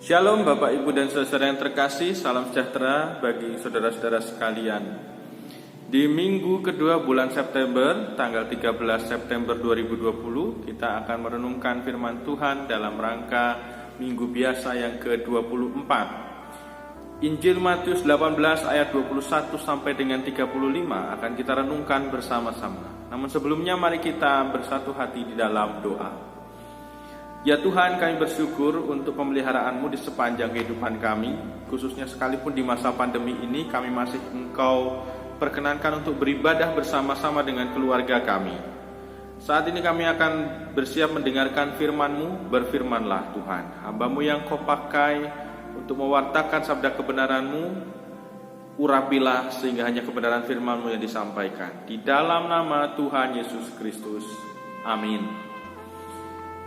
Shalom Bapak Ibu dan saudara yang terkasih, salam sejahtera bagi saudara-saudara sekalian. Di minggu kedua bulan September, tanggal 13 September 2020, kita akan merenungkan firman Tuhan dalam rangka minggu biasa yang ke-24. Injil Matius 18 ayat 21 sampai dengan 35 akan kita renungkan bersama-sama. Namun sebelumnya mari kita bersatu hati di dalam doa. Ya Tuhan, kami bersyukur untuk pemeliharaanmu di sepanjang kehidupan kami, khususnya sekalipun di masa pandemi ini kami masih Engkau perkenankan untuk beribadah bersama-sama dengan keluarga kami. Saat ini kami akan bersiap mendengarkan firman-Mu. Berfirmanlah Tuhan, hamba-Mu yang Kau pakai untuk mewartakan sabda kebenaran-Mu, urapilah sehingga hanya kebenaran firman-Mu yang disampaikan. Di dalam nama Tuhan Yesus Kristus, amin.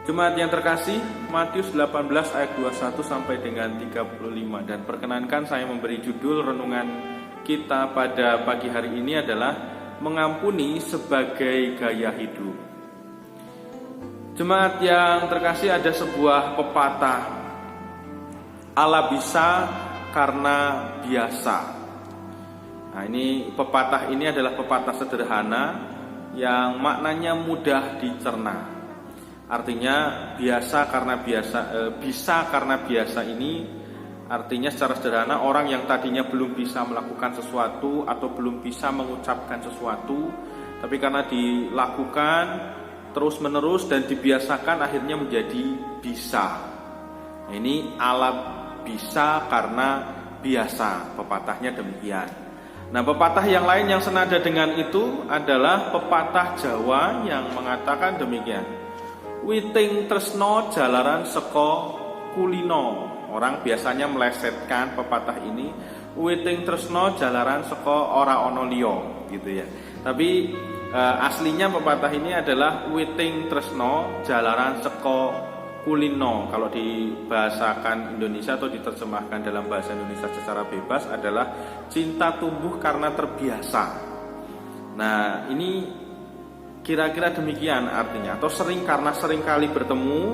Jemaat yang terkasih, Matius 18 ayat 21 sampai dengan 35, dan perkenankan saya memberi judul renungan kita pada pagi hari ini adalah mengampuni sebagai gaya hidup. Jemaat yang terkasih, ada sebuah pepatah, Allah bisa karena biasa. Nah, ini pepatah ini adalah pepatah sederhana yang maknanya mudah dicerna. Artinya bisa karena biasa ini artinya secara sederhana orang yang tadinya belum bisa melakukan sesuatu atau belum bisa mengucapkan sesuatu, tapi karena dilakukan terus menerus dan dibiasakan akhirnya menjadi bisa. Ini alat bisa karena biasa, pepatahnya demikian. Nah, pepatah yang lain yang senada dengan itu adalah pepatah Jawa yang mengatakan demikian. Witing tresno jalaran seko kulino. Orang biasanya melesetkan pepatah ini, witing tresno jalaran seko ora ono liyo, gitu ya. Tapi aslinya pepatah ini adalah witing tresno jalaran seko kulino. Kalau dibahasakan Indonesia atau diterjemahkan dalam bahasa Indonesia secara bebas adalah cinta tumbuh karena terbiasa. Nah, ini kira-kira demikian artinya, atau karena sering kali bertemu,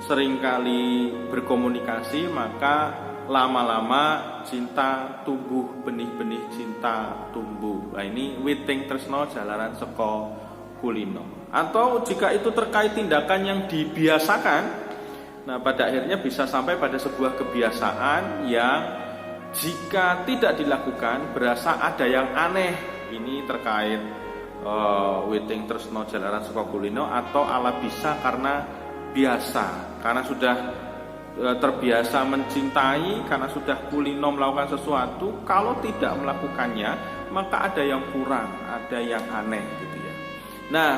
sering kali berkomunikasi, maka lama-lama cinta tumbuh, benih-benih cinta tumbuh. Nah, ini witing tresno jalaran seko kulino. Atau jika itu terkait tindakan yang dibiasakan, nah pada akhirnya bisa sampai pada sebuah kebiasaan yang jika tidak dilakukan berasa ada yang aneh. Ini terkait witing tresno jalaran seko kulino atau ala bisa karena biasa, karena sudah terbiasa mencintai, karena sudah kulino melakukan sesuatu, kalau tidak melakukannya maka ada yang kurang, ada yang aneh, gitu ya. Nah,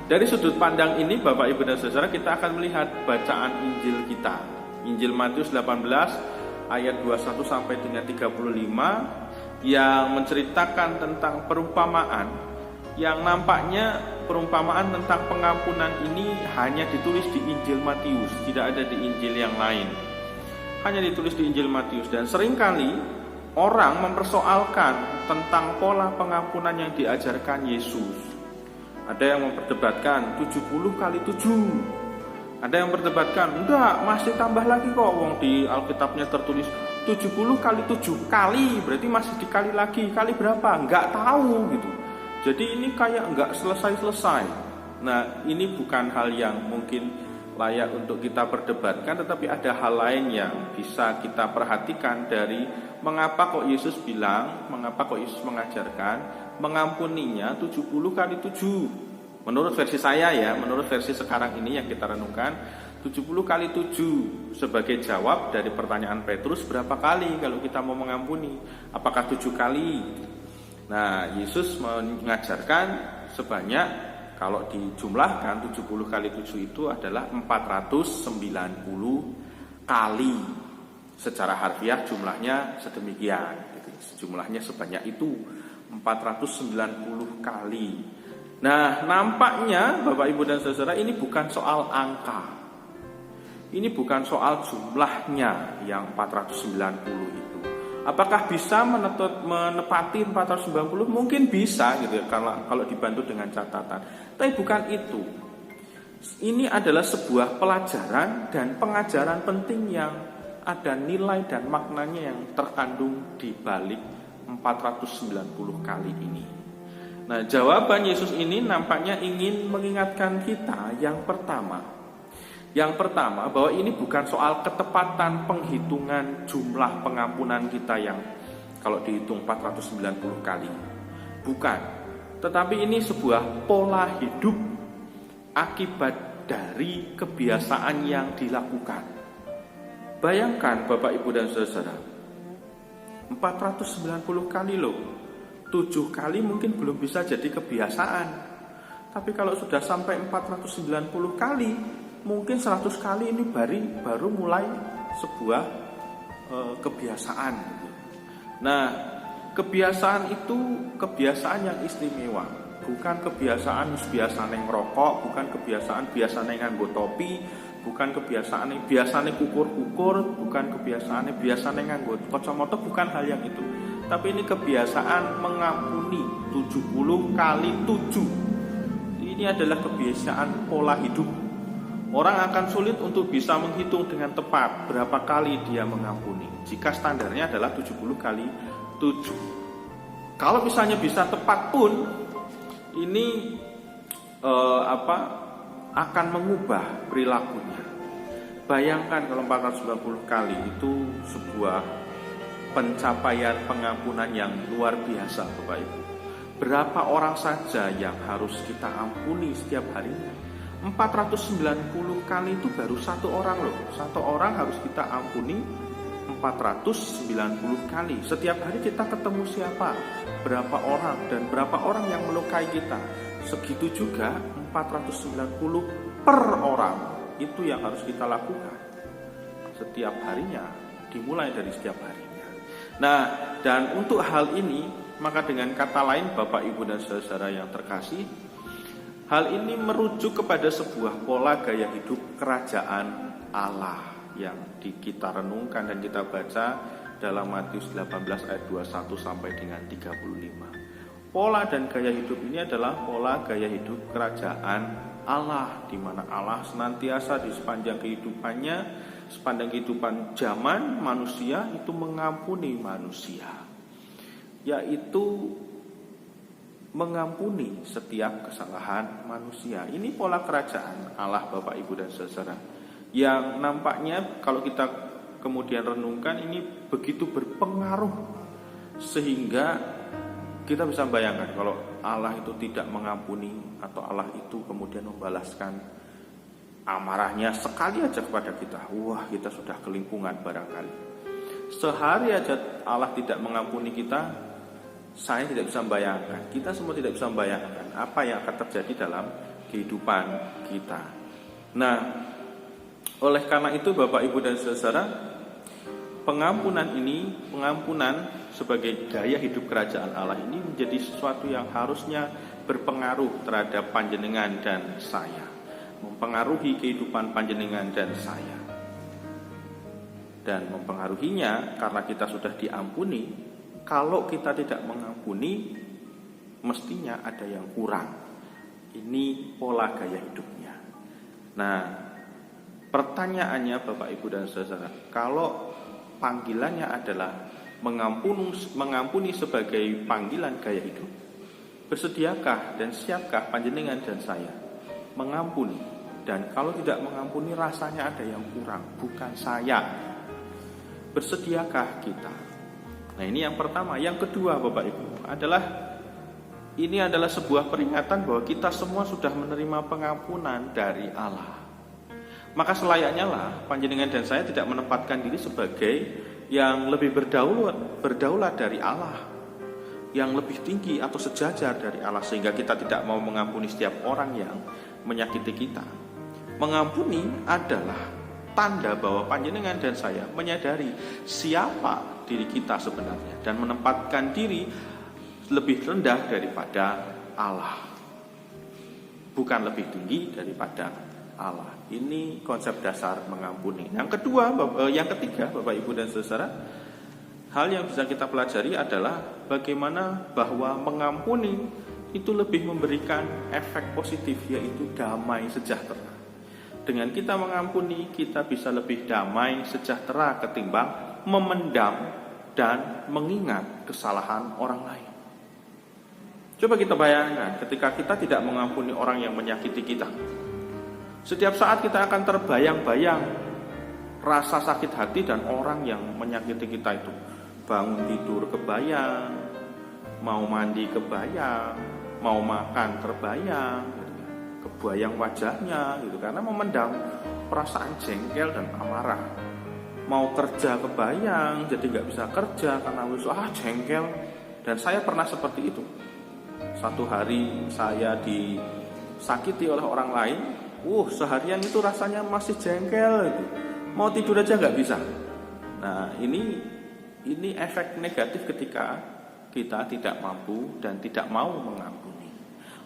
dari sudut pandang ini Bapak Ibu dan Saudara, kita akan melihat bacaan Injil kita, Injil Matius 18 ayat 21 sampai dengan 35 yang menceritakan tentang perumpamaan yang nampaknya perumpamaan tentang pengampunan ini hanya ditulis di Injil Matius, tidak ada di Injil yang lain. Hanya ditulis di Injil Matius, dan seringkali orang mempersoalkan tentang pola pengampunan yang diajarkan Yesus. Ada yang memperdebatkan 70 kali 7. Ada yang memperdebatkan, enggak, masih tambah lagi kok, wong di Alkitabnya tertulis 70 kali 7 kali, berarti masih dikali lagi, kali berapa? Enggak tahu gitu. Jadi ini kayak enggak selesai-selesai. Nah, ini bukan hal yang mungkin layak untuk kita perdebatkan, tetapi ada hal lain yang bisa kita perhatikan dari mengapa kok Yesus bilang, mengapa kok Yesus mengajarkan mengampuninya 70 kali 7. Menurut versi saya ya, menurut versi sekarang ini yang kita renungkan, 70 kali 7 sebagai jawab dari pertanyaan Petrus, berapa kali kalau kita mau mengampuni? Apakah 7 kali? Nah, Yesus mengajarkan sebanyak, kalau dijumlahkan 70 kali 7 itu adalah 490 kali. Secara harfiah jumlahnya sedemikian, jumlahnya sebanyak itu 490 kali. Nah, nampaknya Bapak Ibu dan Saudara, ini bukan soal angka. Ini bukan soal jumlahnya yang 490 itu. Apakah bisa menepati 490? Mungkin bisa gitu ya, kalau dibantu dengan catatan. Tapi bukan itu. Ini adalah sebuah pelajaran dan pengajaran penting yang ada nilai dan maknanya yang terkandung di balik 490 kali ini. Nah, jawaban Yesus ini nampaknya ingin mengingatkan kita yang pertama. Yang pertama, bahwa ini bukan soal ketepatan penghitungan jumlah pengampunan kita yang kalau dihitung 490 kali. Bukan. Tetapi ini sebuah pola hidup akibat dari kebiasaan yang dilakukan. Bayangkan Bapak Ibu dan Saudara, 490 kali loh. 7 kali mungkin belum bisa jadi kebiasaan. Tapi kalau sudah sampai 490 kali, mungkin 100 kali ini baru mulai sebuah kebiasaan. Nah, kebiasaan itu kebiasaan yang istimewa. Bukan kebiasaan biasane ngerokok, bukan kebiasaan biasane nganggo topi, bukan kebiasaan biasane kukur-kukur, bukan kebiasaan biasane nganggo kacamata, bukan hal yang itu. Tapi ini kebiasaan mengampuni 70 kali 7. Ini adalah kebiasaan pola hidup. Orang akan sulit untuk bisa menghitung dengan tepat berapa kali dia mengampuni jika standarnya adalah 70 kali 7. Kalau misalnya bisa tepat pun, ini akan mengubah perilakunya. Bayangkan kalau 490 kali itu sebuah pencapaian pengampunan yang luar biasa, Bapak Ibu. Berapa orang saja yang harus kita ampuni setiap harinya? 490 kali itu baru satu orang loh. Satu orang harus kita ampuni 490 kali. Setiap hari kita ketemu siapa? Berapa orang dan berapa orang yang melukai kita? Segitu juga 490 per orang. Itu yang harus kita lakukan setiap harinya, dimulai dari setiap harinya. Nah, dan untuk hal ini, maka dengan kata lain Bapak Ibu dan Saudara yang terkasih, hal ini merujuk kepada sebuah pola gaya hidup kerajaan Allah yang kita renungkan dan kita baca dalam Matius 18 ayat 21 sampai dengan 35. Pola dan gaya hidup ini adalah pola gaya hidup kerajaan Allah, di mana Allah senantiasa di sepanjang kehidupannya, sepanjang kehidupan zaman manusia itu mengampuni manusia, yaitu mengampuni setiap kesalahan manusia. Ini pola kerajaan Allah, Bapak Ibu dan Saudara, yang nampaknya kalau kita kemudian renungkan ini begitu berpengaruh sehingga kita bisa bayangkan kalau Allah itu tidak mengampuni atau Allah itu kemudian membalaskan amarahnya sekali aja kepada kita, wah kita sudah kelimpungan barangkali. Sehari aja Allah tidak mengampuni kita, saya tidak bisa membayangkan, kita semua tidak bisa membayangkan apa yang akan terjadi dalam kehidupan kita. Nah, oleh karena itu Bapak Ibu dan Saudara, pengampunan sebagai gaya hidup kerajaan Allah ini menjadi sesuatu yang harusnya berpengaruh terhadap panjenengan dan saya, mempengaruhi kehidupan panjenengan dan saya. Dan mempengaruhinya karena kita sudah diampuni. Kalau kita tidak mengampuni, mestinya ada yang kurang. Ini pola gaya hidupnya. Nah, pertanyaannya Bapak Ibu dan Saudara, kalau panggilannya adalah mengampuni sebagai panggilan gaya hidup, bersediakah dan siapkah panjenengan dan saya mengampuni? Dan kalau tidak mengampuni, rasanya ada yang kurang, bukan saya. Bersediakah kita? Nah, ini yang pertama. Yang kedua Bapak Ibu ini adalah sebuah peringatan bahwa kita semua sudah menerima pengampunan dari Allah. Maka selayaknya lah panjenengan dan saya tidak menempatkan diri sebagai yang lebih berdaulat dari Allah, yang lebih tinggi atau sejajar dari Allah, sehingga kita tidak mau mengampuni setiap orang yang menyakiti kita. Mengampuni adalah tanda bahwa panjenengan dan saya menyadari siapa diri kita sebenarnya dan menempatkan diri lebih rendah daripada Allah, bukan lebih tinggi daripada Allah. Ini konsep dasar mengampuni. Yang ketiga Bapak Ibu dan Saudara, hal yang bisa kita pelajari adalah bagaimana bahwa mengampuni itu lebih memberikan efek positif, yaitu damai sejahtera. Dengan kita mengampuni, kita bisa lebih damai, sejahtera ketimbang memendam dan mengingat kesalahan orang lain. Coba kita bayangkan ketika kita tidak mengampuni orang yang menyakiti kita. Setiap saat kita akan terbayang-bayang rasa sakit hati dan orang yang menyakiti kita itu. Bangun tidur kebayang, mau mandi kebayang, mau makan terbayang, kebayang wajahnya gitu, karena memendam perasaan jengkel dan amarah. Mau kerja kebayang, jadi nggak bisa kerja karena jengkel. Dan saya pernah seperti itu. Satu hari saya disakiti oleh orang lain, seharian itu rasanya masih jengkel itu. Mau tidur aja nggak bisa. Nah, ini efek negatif ketika kita tidak mampu dan tidak mau mengampuni.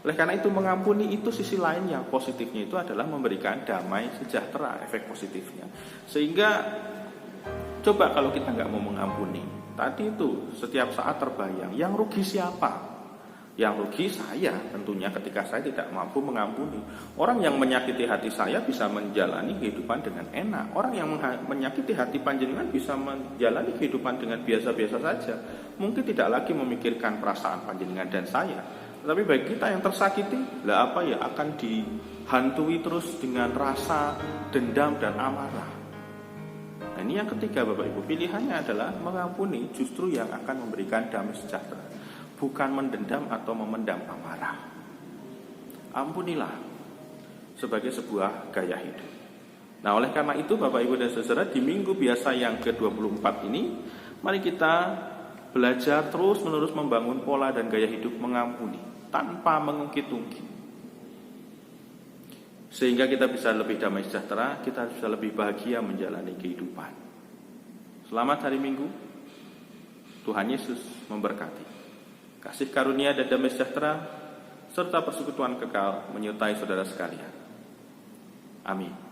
Oleh karena itu, mengampuni itu sisi lain yang positifnya itu adalah memberikan damai sejahtera, efek positifnya. Sehingga coba kalau kita nggak mau mengampuni, tadi itu setiap saat terbayang, yang rugi siapa? Yang rugi saya tentunya ketika saya tidak mampu mengampuni. Orang yang menyakiti hati saya bisa menjalani kehidupan dengan enak. Orang yang menyakiti hati panjenengan bisa menjalani kehidupan dengan biasa-biasa saja. Mungkin tidak lagi memikirkan perasaan panjenengan dan saya. Tetapi bagi kita yang tersakiti, akan dihantui terus dengan rasa dendam dan amarah. Nah, ini yang ketiga Bapak Ibu, pilihannya adalah mengampuni justru yang akan memberikan damai sejahtera, bukan mendendam atau memendam amarah. Ampunilah sebagai sebuah gaya hidup. Nah, oleh karena itu Bapak Ibu dan Saudara, di minggu biasa yang ke-24 ini, mari kita belajar terus-menerus membangun pola dan gaya hidup mengampuni tanpa mengungkit-ungkit. Sehingga kita bisa lebih damai sejahtera, kita bisa lebih bahagia menjalani kehidupan. Selamat hari Minggu. Tuhan Yesus memberkati. Kasih karunia dan damai sejahtera serta persekutuan kekal menyertai saudara sekalian. Amin.